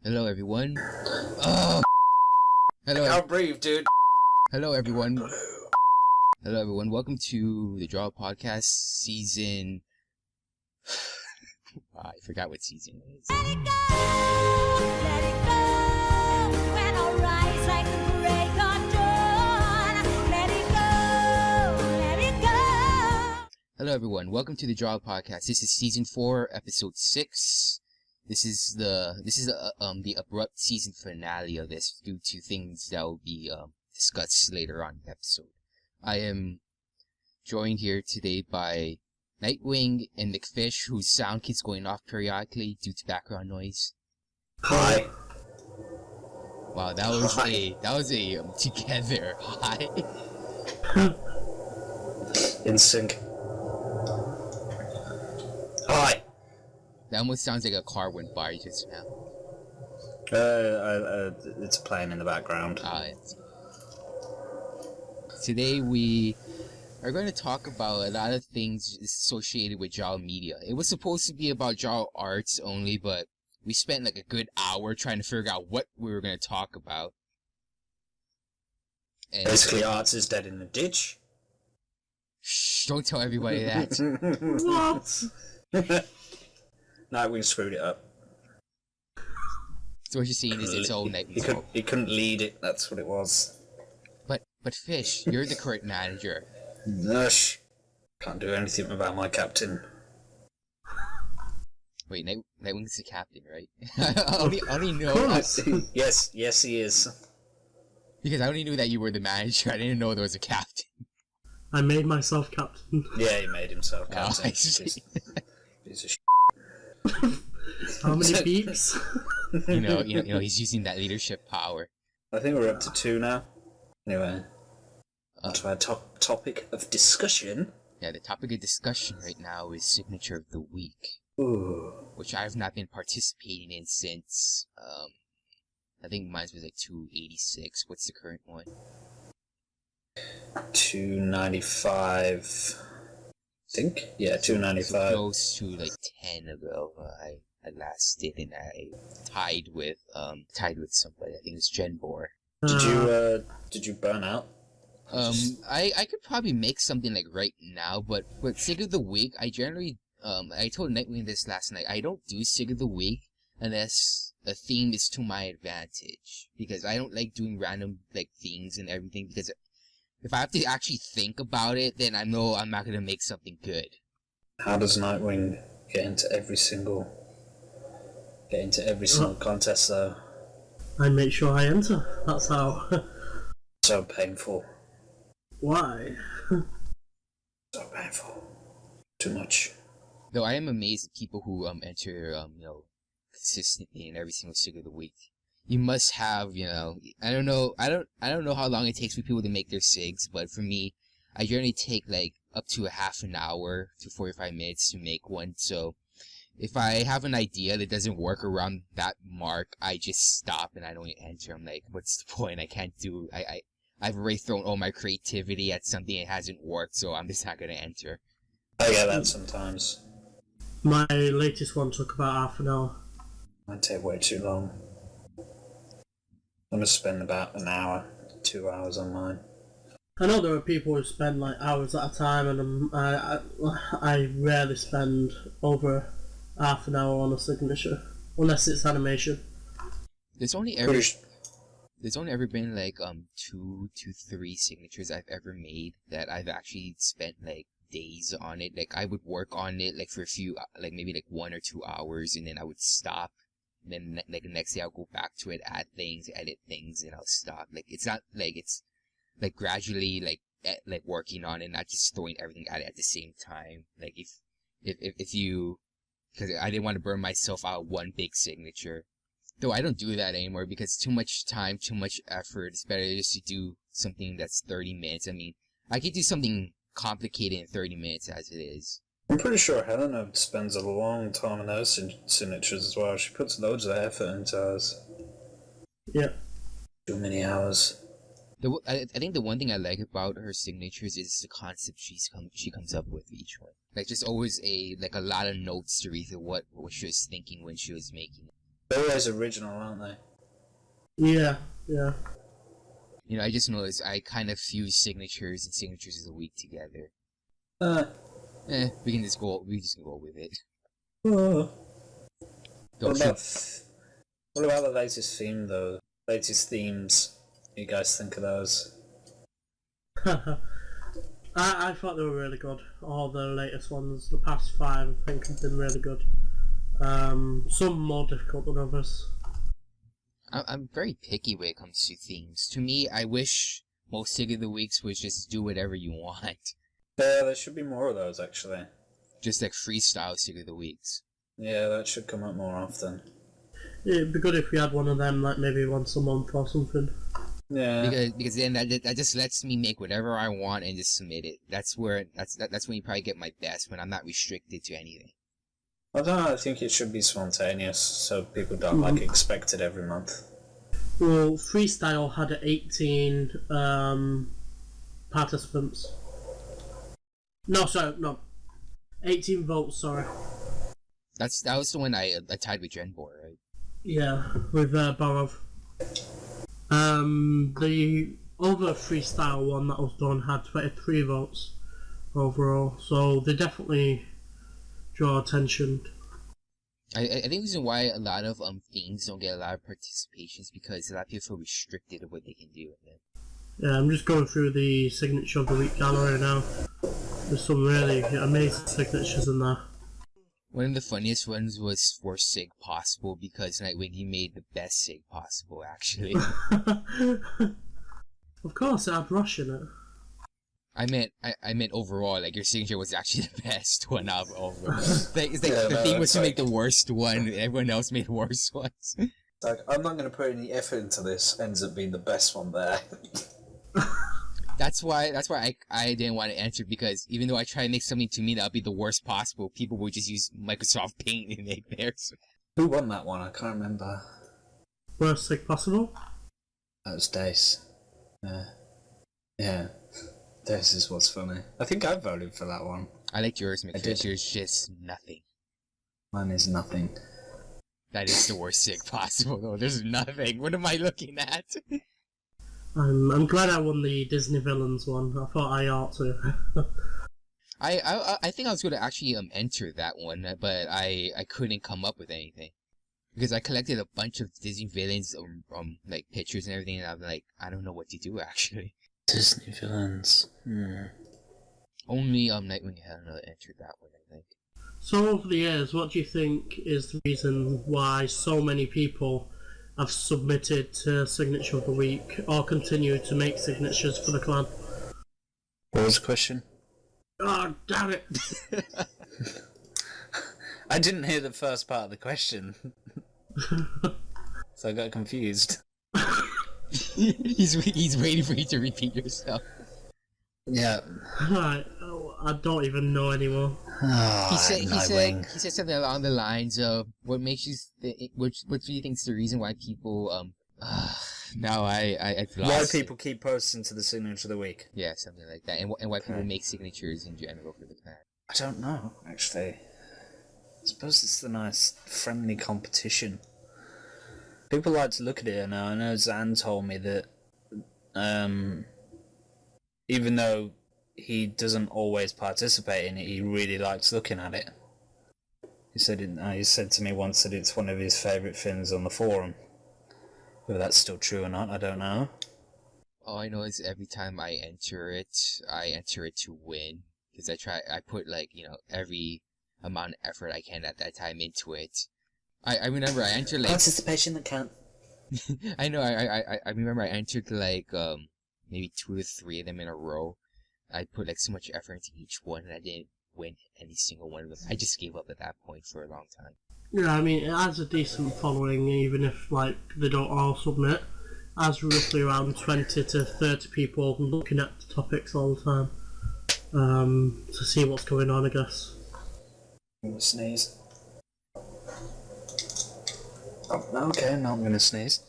Hello everyone. Oh, hello. I can't breathe, dude. Hello everyone. Hello everyone. Welcome to the JAWA podcast season. I forgot what season it is. Let it go, let it go. When I rise like the break of dawn. Let it go, let it go. Hello everyone. Welcome to the JAWA podcast. This is season 4, episode 6. This is the abrupt season finale of this due to things that will be discussed later on in the episode. I am joined here today by Nightwing and McFish, whose sound keeps going off periodically due to background noise. Hi. Wow, that was a together hi. In sync. Hi. That almost sounds like a car went by just now. It's playing in the background. Today we are going to talk about a lot of things associated with JAWA media. It was supposed to be about JAWA arts only, but we spent like a good hour trying to figure out what we were going to talk about. And Basically, arts is dead in the ditch. shh, don't tell everybody that. What? Nightwing screwed it up. So what you're saying is it's all Nightwing's fault. He couldn't lead it, that's what it was. But Fish, you're the correct manager. Nush. Can't do anything about my captain. Wait, Nightwing's the captain, right? I only know. Yes, he is. Because I only knew that you were the manager. I didn't know there was a captain. I made myself captain. Yeah, he made himself captain. Oh, I see. Piece of shit. How many beeps? You know, he's using that leadership power. I think we're up to 2 now. Anyway, on to our topic of discussion. Yeah, the topic of discussion right now is Signature of the Week. Ooh. Which I have not been participating in since, I think mine was like 286. What's the current one? 295. I think? Yeah, 295. So close to like 10 ago, I last did, and I tied with somebody. I think it was Jen Bohr. Did you burn out? I could probably make something like right now, but Sig of the Week, I generally, I told Nightwing this last night, I don't do Sig of the Week unless a theme is to my advantage, because I don't like doing random, like, themes and everything, because if I have to actually think about it, then I know I'm not gonna make something good. How does Nightwing get into every single contest, though? I make sure I enter. That's how. So painful. Why? So painful. Too much. Though I am amazed at people who enter consistently in every single Sig of the Week. You must have, I don't know how long it takes for people to make their SIGs, but for me, I generally take like up to a half an hour to 45 minutes to make one. So if I have an idea that doesn't work around that mark, I just stop and I don't enter. I'm like, what's the point? I can't do. I've already thrown all my creativity at something that hasn't worked, so I'm just not gonna enter. I get that sometimes. My latest one took about half an hour. Might take way too long. I'm gonna spend about an hour, 2 hours on mine. I know there are people who spend like hours at a time, and I rarely spend over half an hour on a signature, unless it's animation. There's only ever been like 2 to 3 signatures I've ever made that I've actually spent like days on it. Like I would work on it like for a few, like maybe like 1 or 2 hours, and then I would stop. And then like the next day I'll go back to it, add things, edit things, and I'll stop. Like it's not like it's like gradually like working on it, not just throwing everything at it at the same time. Like if you, because I didn't want to burn myself out one big signature. Though I don't do that anymore because too much time, too much effort. It's better just to do something that's 30 minutes. I mean, I could do something complicated in 30 minutes as it is. I'm pretty sure Helena spends a long time on those signatures as well. She puts loads of effort into hers. Yeah. Too many hours. I think the one thing I like about her signatures is the concept she comes up with each one. Like just always a lot of notes to read through what she was thinking when she was making it. They're always original, aren't they? Yeah. You know, I just noticed I kind of fuse signatures and signatures of the week together. We can just go with it. What Don't about the latest theme, though? Latest themes. What do you guys think of those? I thought they were really good. All the latest ones, the past 5, I think, have been really good. Some more difficult than others. I'm very picky when it comes to themes. To me, I wish most Sig of the Weeks was just do whatever you want. Yeah, there should be more of those, actually. Just like freestyle Sig of the Weeks. Yeah, that should come up more often. Yeah, it'd be good if we had one of them, like maybe once a month or something. Yeah. Because then that just lets me make whatever I want and just submit it. That's when you probably get my best, when I'm not restricted to anything. I don't know, I think it should be spontaneous, so people don't expect it every month. Well, freestyle had 18 participants. No. 18 votes, sorry. That was the one I tied with Genbor, right? Yeah, with Borov. The other freestyle one that was done had 23 votes overall, so they definitely draw attention. I think the reason why a lot of themes don't get a lot of participation is because a lot of people feel restricted of what they can do with it. Yeah, I'm just going through the signature of the week gallery now. There's some really amazing signatures in there. One of the funniest ones was for Sig Possible, because Nightwing, he made the best Sig possible, actually. Of course, it had Rush in it. I meant overall, like, your signature was actually the best one out of all of them. It's like the thing was to make the worst one, and everyone else made worse ones. It's like, I'm not going to put any effort into this, ends up being the best one there. That's why I didn't want to enter, because even though I try to make something to me that would be the worst possible, people would just use Microsoft Paint and make theirs. Who won that one? I can't remember. Worst Sig possible? That was Dace. Yeah. This is what's funny. I think I voted for that one. I liked yours, McFish. Yours just nothing. Mine is nothing. That is the worst Sig possible, though. There's nothing. What am I looking at? I'm glad I won the Disney Villains one. I thought I ought to. I think I was going to actually enter that one, but I couldn't come up with anything. Because I collected a bunch of Disney villains, like pictures and everything, and I'm like, I don't know what to do, actually. Disney villains. Only Nightwing had entered that one, I think. So over the years, what do you think is the reason why so many people have submitted to Signature of the Week or continue to make signatures for the clan? What was the question? Oh, damn it! I didn't hear the first part of the question. So I got confused. he's waiting for you to repeat yourself. Yeah. Right, I don't even know anymore. Oh, he said something along the lines of what makes you what do you think is the reason why people now I've lost why people keep posting to the signature of the week. Yeah, something like that, and why people make signatures in general for the clan. I don't know, actually. I suppose it's the nice friendly competition. People like to look at it, and I know Zan told me that even though he doesn't always participate in it, he really likes looking at it. He said to me once that it's one of his favourite things on the forum. Whether that's still true or not, I don't know. All I know is every time I enter it to win, because I put every amount of effort I can at that time into it. I remember I entered participation that count. I know. I remember I entered maybe 2 or 3 of them in a row. I put so much effort into each one, and I didn't win any single one of them. I just gave up at that point for a long time. Yeah, I mean, it has a decent following, even if they don't all submit. It has roughly around 20 to 30 people looking at the topics all the time to see what's going on, I guess. I'm gonna sneeze. Oh, okay, now I'm gonna sneeze.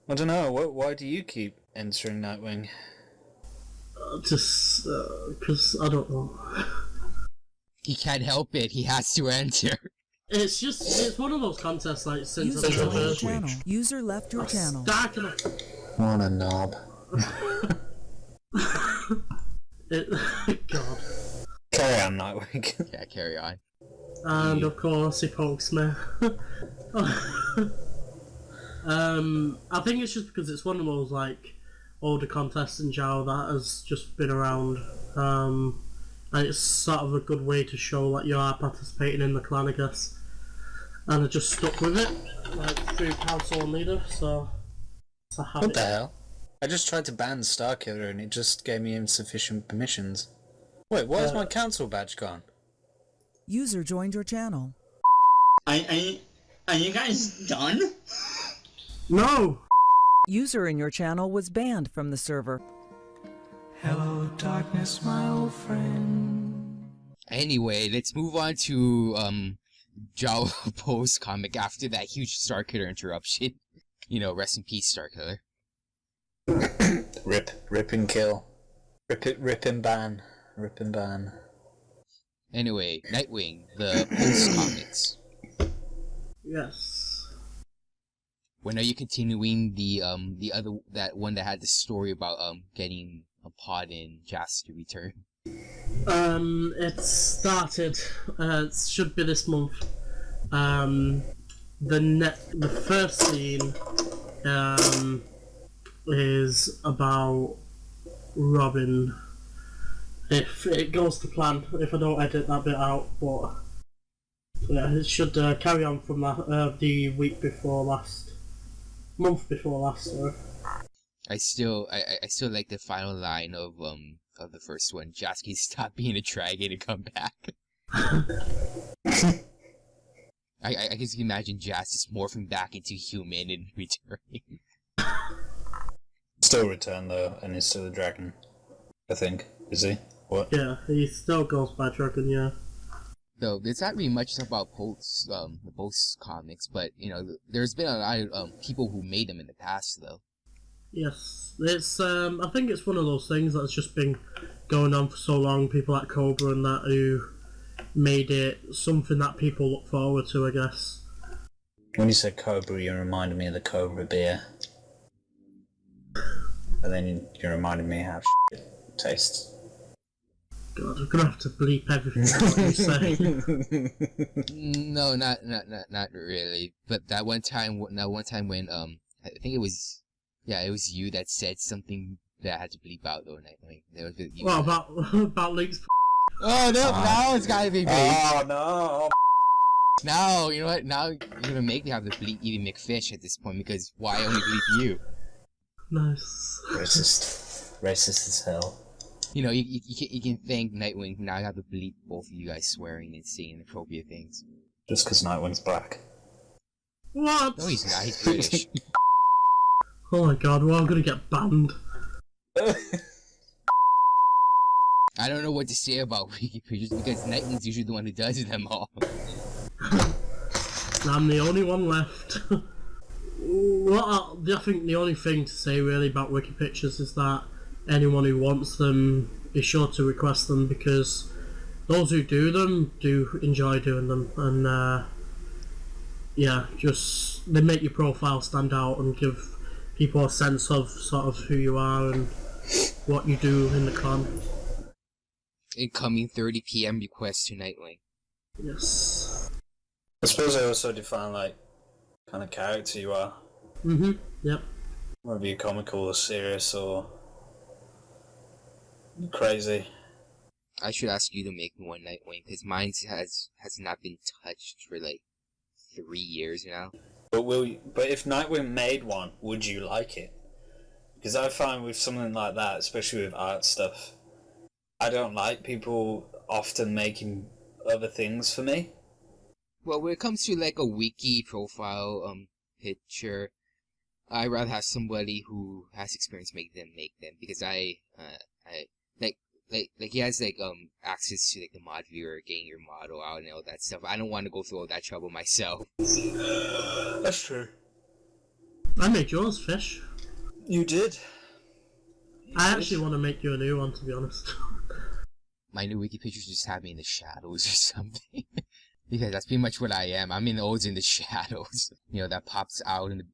I don't know, why do you keep entering Nightwing? Just because I don't know. He can't help it. He has to enter. It's one of those contests like since User I've joined your never channel. User left your channel. Starkiller. What a knob. God. Carry on, Nightwing. Yeah, carry on. And of course he pokes me. I think it's just because it's one of those like older contests in JAWA that has just been around. And it's sort of a good way to show that you are participating in the clan, I guess. And I just stuck with it, like through council and leader, so it's a habit. What the hell? I just tried to ban Starkiller and it just gave me insufficient permissions. Wait, where's my council badge gone? User joined your channel. Are you guys done? No! User in your channel was banned from the server. Hello, darkness, my old friend. Anyway, let's move on to JAWA post comic after that huge Starkiller interruption. You know, rest in peace, Starkiller. Rip and kill. Rip and ban. Rip and ban. Anyway, Nightwing, the post comics. Yes. When are you continuing the other that one that had the story about getting a pod in Jas to return? It started. It should be this month. The first scene is about Robin. If it goes to plan, if I don't edit that bit out, but yeah, it should carry on from that the week before last, month before last. Sorry. I still like the final line of the first one. Jas can stop being a dragon and come back. I can just imagine Jas just morphing back into human and returning. Still return though, and he's still a dragon. I think. Is he? What? Yeah, he still goes by dragon. Yeah. Though there's not really much about the post comics, but you know, there's been a lot of people who made them in the past, though. Yes, it's. I think it's one of those things that's just been going on for so long. People like Cobra and that who made it something that people look forward to, I guess. When you said Cobra, you reminded me of the Cobra beer. And then you reminded me how shit it tastes. God, I'm gonna have to bleep everything that you say. No, not really. But that one time when I think it was you that said something that I had to bleep out though. Like there was you. What about Link's? Oh no! Now it's gotta be bleeped. Oh no! Now you know what? Now you're gonna make me have to bleep even McFish at this point because why only bleep you? Nice. Racist as hell. You know, you can thank Nightwing. Now I have to bleep both of you guys swearing and saying inappropriate things. Just because Nightwing's black. What? No, he's not. He's British. Oh my god, well I'm gonna get banned. I don't know what to say about Wiki Creatures because Nightwing's usually the one who does them all. I'm the only one left. I think the only thing to say really about Wiki Pictures is that anyone who wants them is sure to request them because those who do them do enjoy doing them and yeah, just they make your profile stand out and give people a sense of sort of who you are and what you do in the clan. Incoming 30 PM request to Nightwing. Yes. I suppose I also define like kind of character you are. Yep. Whether you're comical or serious or crazy. I should ask you to make me one, Nightwing, because mine has not been touched for like 3 years now. But if Nightwing made one, would you like it? Because I find with something like that, especially with art stuff, I don't like people often making other things for me. Well, when it comes to like a wiki profile picture, I'd rather have somebody who has experience make them because I he has like access to like the mod viewer, getting your model out and all that stuff. I don't want to go through all that trouble myself. That's true. I made yours, Fish. You did. I actually want to make you a new one, to be honest. My new wiki pictures just have me in the shadows or something. Because that's pretty much what I am. I'm always in the shadows. That pops out in the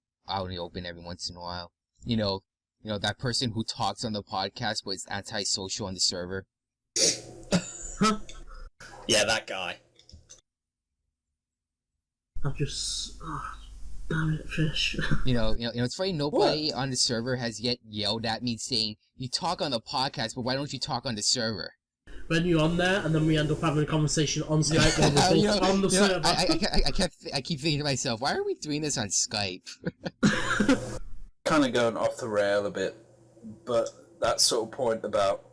open every once in a while. That person who talks on the podcast but is antisocial on the server. Yeah, that guy. Damn it, Fish. It's funny. Nobody on the server has yet yelled at me saying, "You talk on the podcast, but why don't you talk on the server?" When you're on there, and then we end up having a conversation on Skype while we're both on the server. I keep thinking to myself, why are we doing this on Skype? Kind of going off the rail a bit, but that sort of point about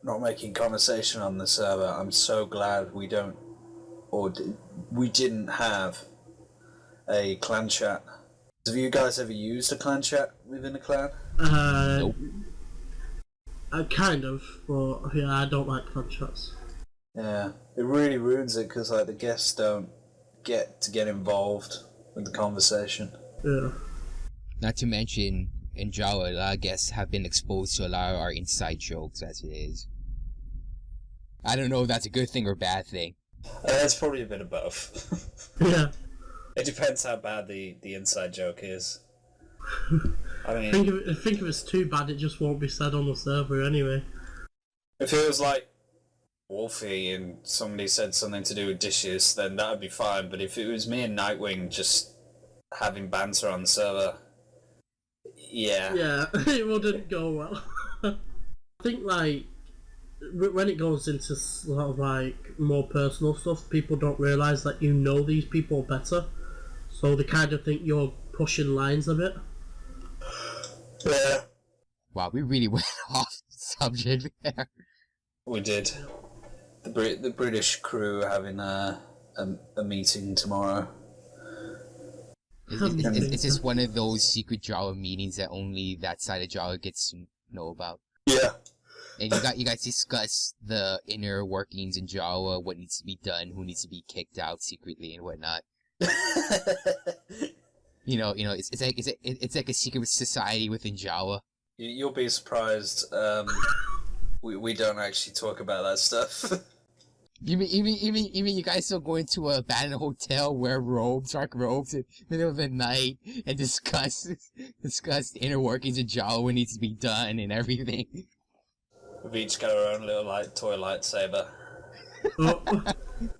not making conversation on the server, I'm so glad we didn't have a clan chat. Have you guys ever used a clan chat within a clan? Nope. Kind of, but yeah, I don't like clan chats. Yeah, it really ruins it because the guests don't get involved with the conversation. Yeah. Not to mention, in JAWA, a lot of guests have been exposed to a lot of our inside jokes as it is. I don't know if that's a good thing or bad thing. It's probably a bit of both. Yeah. It depends how bad the inside joke is. I mean, I think if it's too bad, it just won't be said on the server anyway. if it was like Wolfie and somebody said something to do with dishes, then that would be fine. But if it was me and Nightwing just having banter on the server, yeah. Yeah, it wouldn't go well. I think, when it goes into sort of, more personal stuff, people don't realise that you know these people better. So they kind of think you're pushing lines a bit. Yeah. Wow, we really went off subject there. We did. The British crew are having a meeting tomorrow. It's just one of those secret JAWA meetings that only that side of JAWA gets to know about. Yeah. And you guys discuss the inner workings in JAWA, what needs to be done, who needs to be kicked out secretly and whatnot. It's like a secret society within JAWA. You'll be surprised. We don't actually talk about that stuff. You mean you guys still go into a abandoned hotel, wear dark robes in the middle of the night, and discuss the inner workings of JAWA, what needs to be done, and everything. We've each got our own little toy lightsaber. Oh.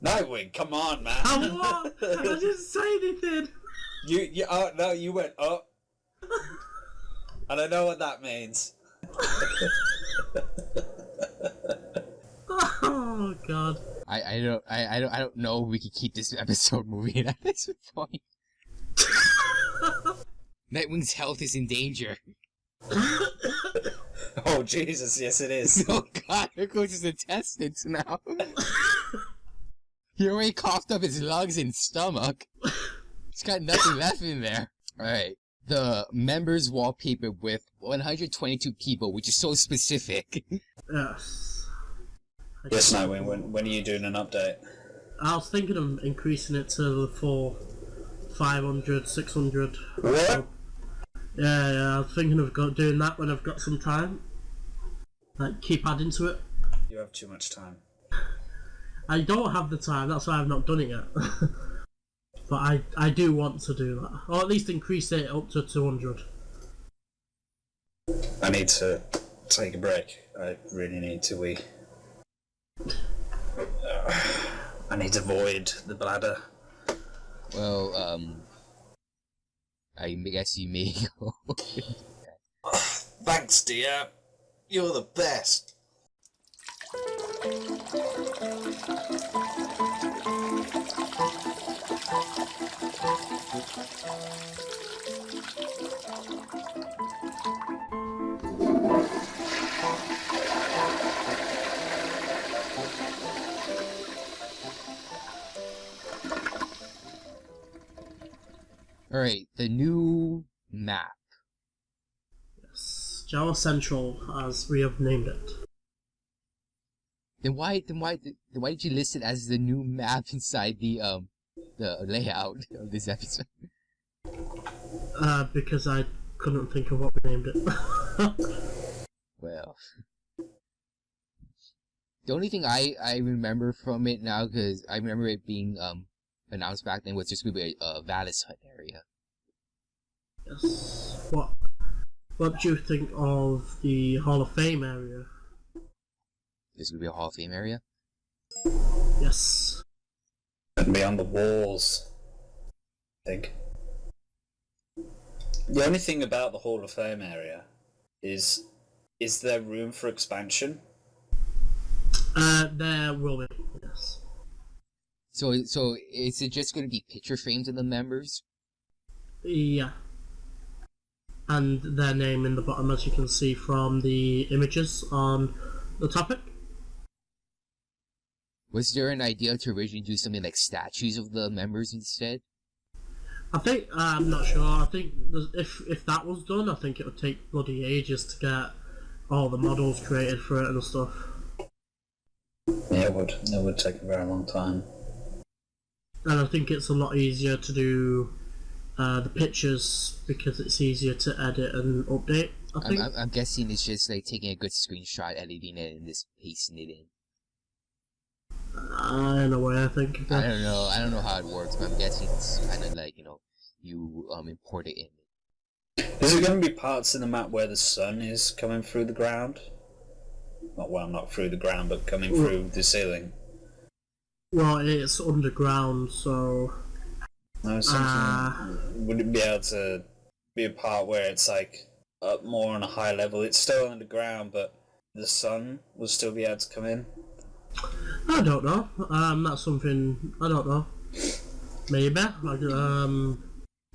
Nightwing, come on, man! I didn't say anything! You went up. And I know what that means. Oh god. I don't know if we can keep this episode moving at this point. Nightwing's health is in danger. Oh Jesus, yes it is. Oh god, here goes his intestines now. He already coughed up his lungs and stomach. He's got nothing left in there. Alright. The members wallpaper with 122 people, which is so specific. Yes. Yes, Nightwing, when are you doing an update? I was thinking of increasing it to 500, 600. What? Yeah, I was thinking of doing that when I've got some time. Keep adding to it. You have too much time. I don't have the time, that's why I've not done it yet. But I do want to do that. Or at least increase it up to 200. I need to take a break. I really need to I need to void the bladder. Well, I guess you may go. Thanks, Diab. You're the best. Alright, the new map. Yes, JAWA Central, as we have named it. Then why did you list it as the new map inside the layout of this episode? Because I couldn't think of what we named it. Well, The only thing I remember from it now, because I remember it being announced back then, was just going to be a Valis Hut area. Yes. What do you think of the Hall of Fame area? There's going to be a Hall of Fame area? Yes. And be on the walls, I think. The only thing about the Hall of Fame area is there room for expansion? There will be, yes. So is it just going to be picture frames of the members? Yeah. And their name in the bottom, as you can see from the images on the topic. Was there an idea to originally do something like statues of the members instead? I think, I'm not sure, I think if that was done, I think it would take bloody ages to get all the models created for it and stuff. Yeah, it would take a very long time. And I think it's a lot easier to do the pictures because it's easier to edit and update, I think. I'm guessing it's just like taking a good screenshot, editing it, and just pasting it in. In a way, I think. I don't know how it works, but I'm guessing it's kind of like, you import it in. Is there going to be parts in the map where the sun is coming through the ground? Not through the ground, but coming through the ceiling. Well, it's underground, so... No, would it be able to be a part where it's like up more on a high level? It's still underground, but the sun will still be able to come in? I don't know. That's something... I don't know. Maybe.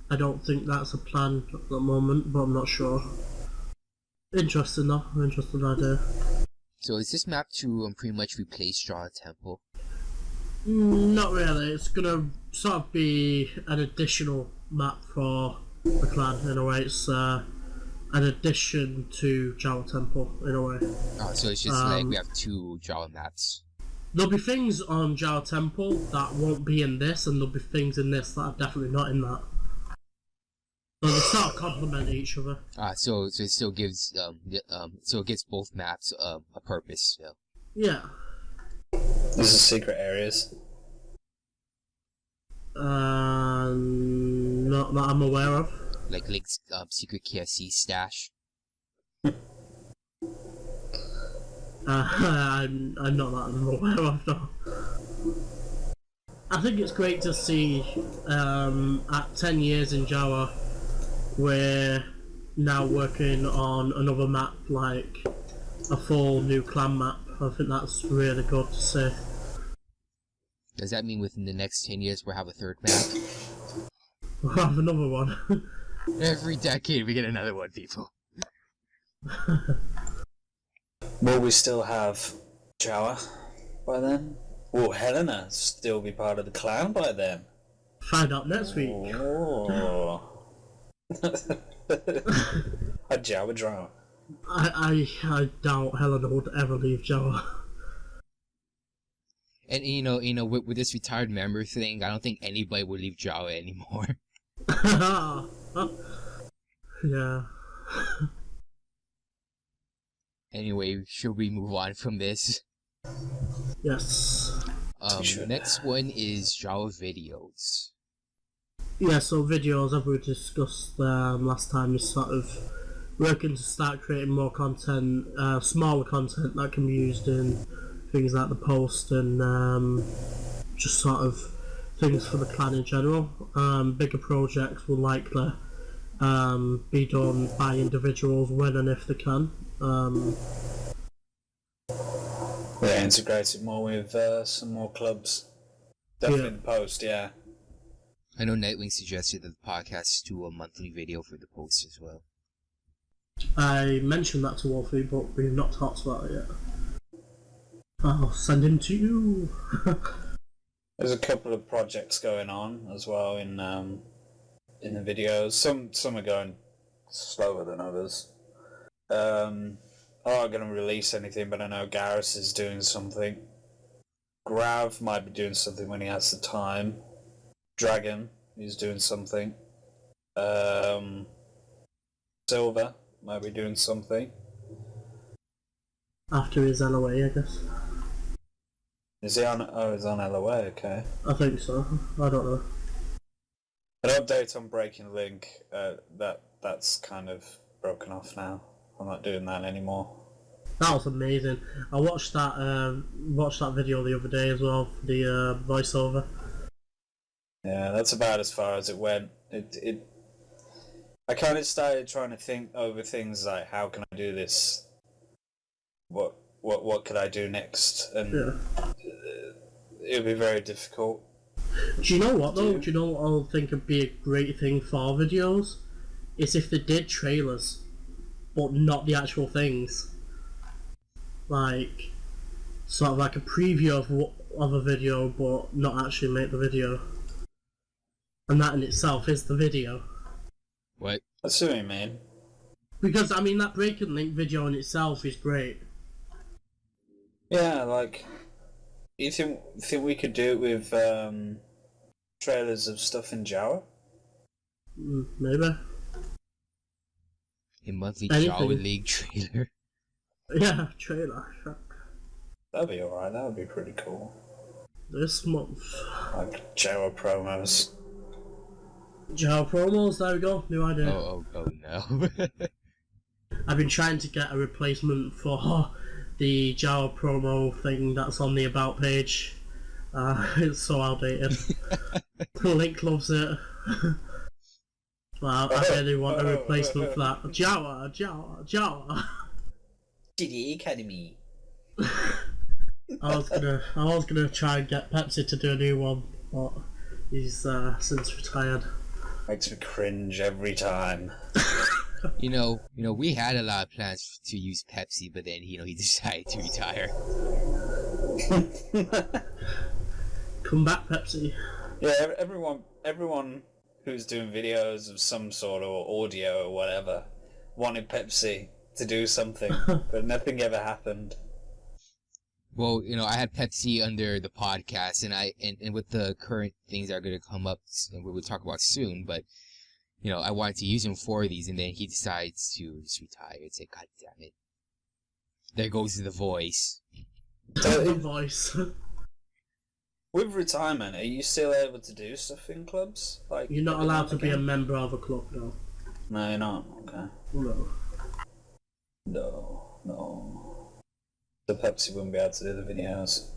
I don't think that's a plan at the moment, but I'm not sure. Interesting though. Interesting idea. So is this map to pretty much replace JAWA Temple? Not really. It's gonna sort of be an additional map for the clan in a way. It's an addition to JAWA Temple in a way. Oh, so it's just like we have two JAWA maps. There'll be things on JAWA Temple that won't be in this, and there'll be things in this that are definitely not in that. So they sort of complement each other. So it still gives so it gives both maps a purpose. So. Yeah. These are secret areas. Not that I'm aware of. Like Link's secret KFC stash. I'm not that I'm aware of though. I think it's great to see at 10 years in JAWA we're now working on another map, like a full new clan map. I think that's really good to see. Does that mean within the next 10 years we'll have a third map? We'll have another one. Every decade we get another one, people. Will we still have JAWA by then? Will Helena still be part of the clan by then? Find out next week. Oh. A JAWA drama. I doubt Helena would ever leave JAWA. And with this retired member thing, I don't think anybody will leave JAWA anymore. Yeah. Anyway, should we move on from this? Yes. Next one is JAWA videos. Yeah, so videos, as we discussed last time, is sort of working to start creating more content, smaller content that can be used in things like the post and just sort of things for the clan in general. Bigger projects will likely be done by individuals when and if they can. Yeah, integrate it more with some more clubs. Definitely the post, yeah. I know Nightwing suggested that the podcast do a monthly video for the post as well. I mentioned that to Wolfie, but we've not talked about it yet. I'll send him to you. There's a couple of projects going on as well in the videos. Some are going slower than others. I'm not going to release anything, but I know Garrus is doing something. Grav might be doing something when he has the time. Dragon is doing something. Silver might be doing something. After his LOA, I guess. Is he on? Oh, he's on LOA. Okay. I think so. I don't know. An update on Breaking Link. That's kind of broken off now. I'm not doing that anymore. That was amazing. I watched that video the other day as well. The voiceover. Yeah, that's about as far as it went. I kind of started trying to think over things like, how can I do this? What could I do next? And it would be very difficult. Do you know what though? Do you know what I think would be a great thing for videos? Is if they did trailers, but not the actual things. Like, sort of like a preview of a video, but not actually make the video. And that in itself is the video. What? That's what I mean. Because, I mean, that Breaking Link video in itself is great. Yeah, like, you think we could do it with trailers of stuff in JAWA? Maybe. A monthly Anything. JAWA League trailer. Yeah, trailer. That'd be alright, that would be pretty cool. This month. Like JAWA promos. JAWA promos, there we go, new idea. Oh no. I've been trying to get a replacement for the JAWA promo thing that's on the About page. It's so outdated. Link loves it. Well, I really want a replacement for that. JAWA. GD Academy. I was gonna try and get Pepsi to do a new one, but he's since retired. Makes me cringe every time. You know, we had a lot of plans to use Pepsi, but then, he decided to retire. Come back, Pepsi. Yeah, everyone who's doing videos of some sort of audio or whatever wanted Pepsi to do something, but nothing ever happened. Well, I had Pepsi under the podcast, and with the current things that are going to come up, and we'll talk about soon, but, I wanted to use him for these, and then he decides to just retire. It's like, God damn it. There goes the voice. The voice. With retirement, are you still able to do stuff in clubs? Like, You're not allowed to be a member of a club, though. No, you're not. Okay. No. The Pepsi wouldn't be able to do the videos.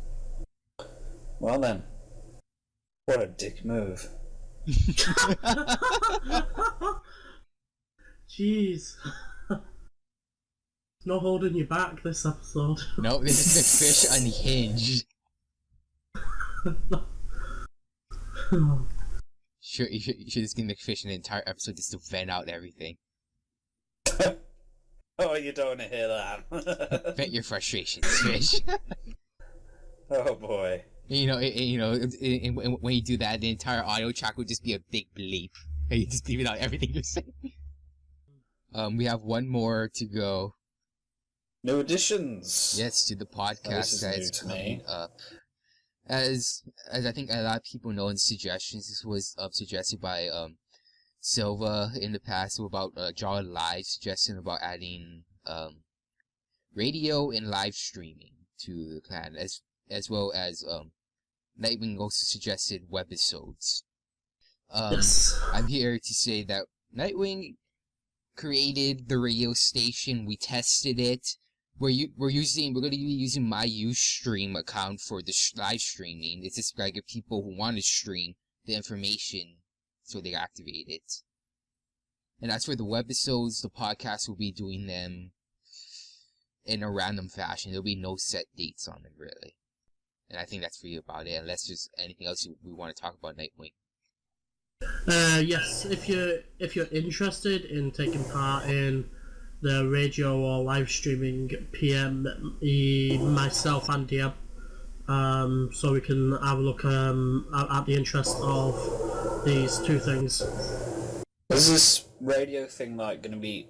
Well then, what a dick move. Jeez. No holding you back this episode. No, this is McFish Unhinged. Sure, you should just give McFish an entire episode just to vent out everything. Oh, you don't want to hear that. Vent your frustrations, Fish. Oh boy. When you do that, the entire audio track would just be a big bleep. And you just bleep out everything you're saying. We have one more to go. New additions. Yes, to the podcast that's coming up. As I think a lot of people know in suggestions, this was suggested by Silva in the past about JAWA Live, suggesting about adding radio and live streaming to the clan, as well as Nightwing also suggested webisodes. Yes. I'm here to say that Nightwing created the radio station. We tested it. We're going to be using my Ustream account for the live streaming. It's just like if people who want to stream the information, so they activate it. And as for the webisodes, the podcast will be doing them in a random fashion. There'll be no set dates on them, really. And I think that's really about it, unless there's anything else we want to talk about Nightwing. Yes, if you're interested in taking part in the radio or live streaming, PM myself and Diab, so we can have a look at the interest of these two things. Is this radio thing like going to be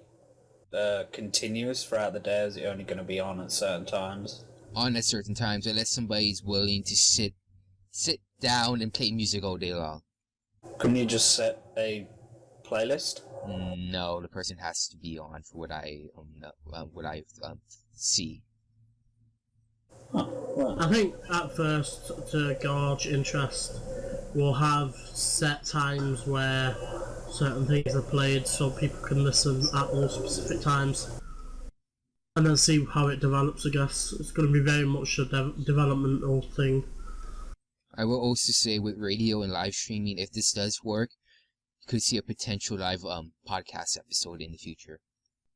continuous throughout the day? Or is it only going to be on at certain times? On at certain times, unless somebody's willing to sit down and play music all day long. Couldn't you just set a playlist? No, the person has to be on for what I see. Oh, well. I think at first, to gauge interest, we'll have set times where certain things are played so people can listen at those specific times. And then see how it develops, I guess. It's going to be very much a developmental thing. I will also say with radio and live streaming, if this does work, you could see a potential live podcast episode in the future.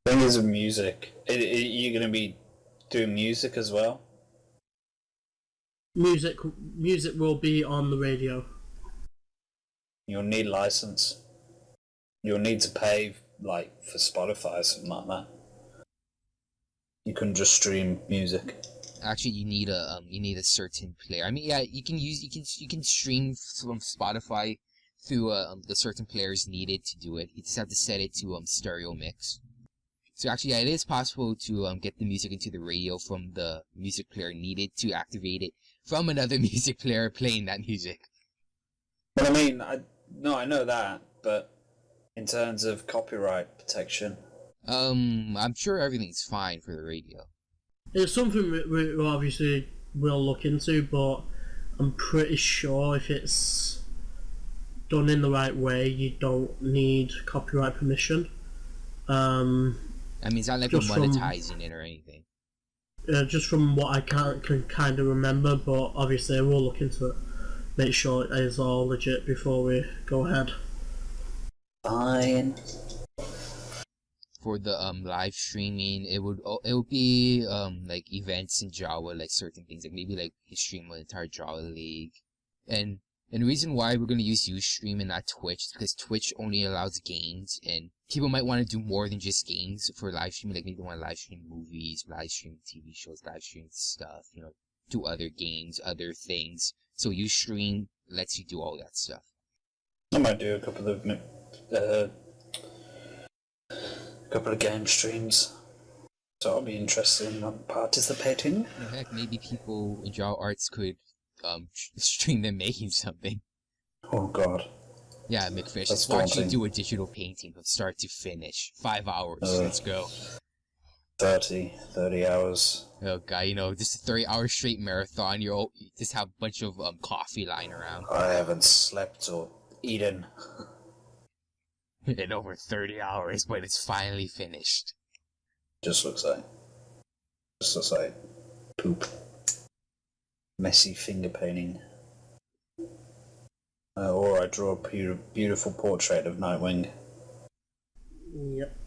Thing is with music, are you going to be doing music as well? Music will be on the radio. You'll need license. You'll need to pay, like, for Spotify or something like that. You couldn't just stream music. Actually, you need a certain player. I mean, yeah, you can stream from Spotify through the certain players needed to do it. You just have to set it to stereo mix. So actually, yeah, it is possible to get the music into the radio from the music player needed to activate it from another music player playing that music. Well, I mean, I know that, but in terms of copyright protection, I'm sure everything's fine for the radio. It's something we obviously will look into, but I'm pretty sure if it's done in the right way, you don't need copyright permission. I mean, it's not like we're Just monetizing it or anything. Just from what I can kind of remember, but obviously we'll look into it. Make sure it is all legit before we go ahead. fine. For the live streaming, it would be like events in JAWA, like certain things, like maybe like you stream an entire JAWA league, and the reason why we're gonna use Ustream and not Twitch is because Twitch only allows games, and people might want to do more than just games for live streaming. Like maybe they want to live stream movies, live stream TV shows, live stream stuff, do other games, other things. So Ustream lets you do all that stuff. I might do a couple of game streams, so I'll be interested in participating. Heck, maybe people in JAWA Arts could stream them making something. Oh god. Yeah, McFish, That's let's watch you daunting. do a digital painting from start to finish. 5 hours, let's go. 30 hours. Oh god, just a 3-hour straight marathon, you just have a bunch of coffee lying around. I haven't slept or eaten. In over 30 hours, but it's finally finished. Just looks like poop. Messy finger painting. Or I draw a beautiful portrait of Nightwing. Yep.